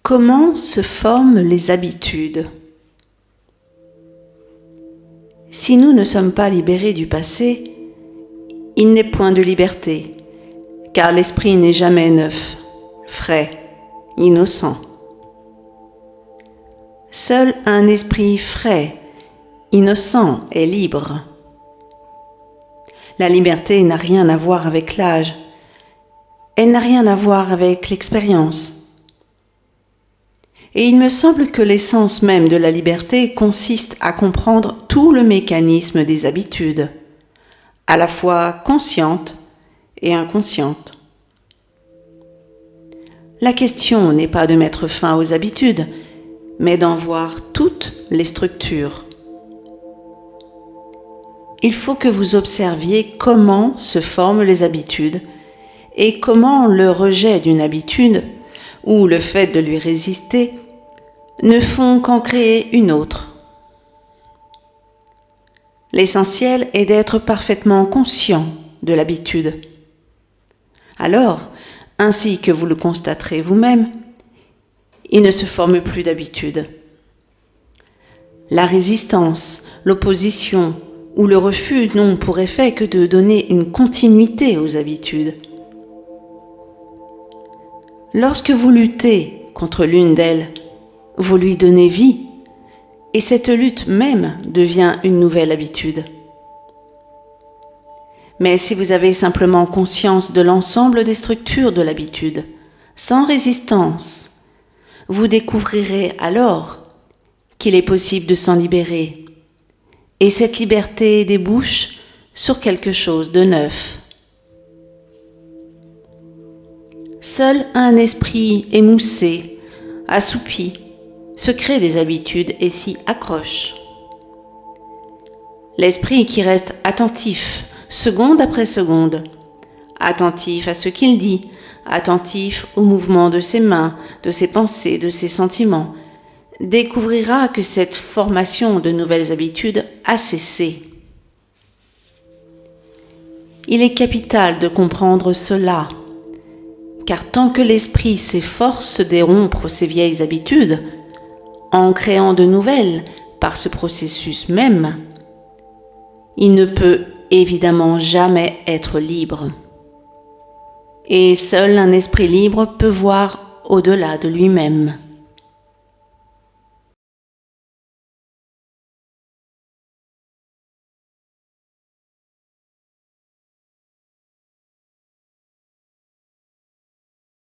Comment se forment les habitudes ? Si nous ne sommes pas libérés du passé, il n'est point de liberté, car l'esprit n'est jamais neuf, frais, innocent. Seul un esprit frais, innocent est libre. La liberté n'a rien à voir avec l'âge, elle n'a rien à voir avec l'expérience. Et il me semble que l'essence même de la liberté consiste à comprendre tout le mécanisme des habitudes, à la fois conscientes et inconscientes. La question n'est pas de mettre fin aux habitudes, mais d'en voir toutes les structures. Il faut que vous observiez comment se forment les habitudes et comment le rejet d'une habitude ou le fait de lui résister ne font qu'en créer une autre. L'essentiel est d'être parfaitement conscient de l'habitude. Alors, ainsi que vous le constaterez vous-même, il ne se forme plus d'habitude. La résistance, l'opposition ou le refus n'ont pour effet que de donner une continuité aux habitudes. Lorsque vous luttez contre l'une d'elles, vous lui donnez vie, et cette lutte même devient une nouvelle habitude. Mais si vous avez simplement conscience de l'ensemble des structures de l'habitude, sans résistance, vous découvrirez alors qu'il est possible de s'en libérer, et cette liberté débouche sur quelque chose de neuf. Seul un esprit émoussé, assoupi, se crée des habitudes et s'y accroche. L'esprit qui reste attentif, seconde après seconde, attentif à ce qu'il dit, attentif au mouvement de ses mains, de ses pensées, de ses sentiments, découvrira que cette formation de nouvelles habitudes a cessé. Il est capital de comprendre cela, car tant que l'esprit s'efforce de dérompre ses vieilles habitudes, en créant de nouvelles par ce processus même, il ne peut évidemment jamais être libre. Et seul un esprit libre peut voir au-delà de lui-même.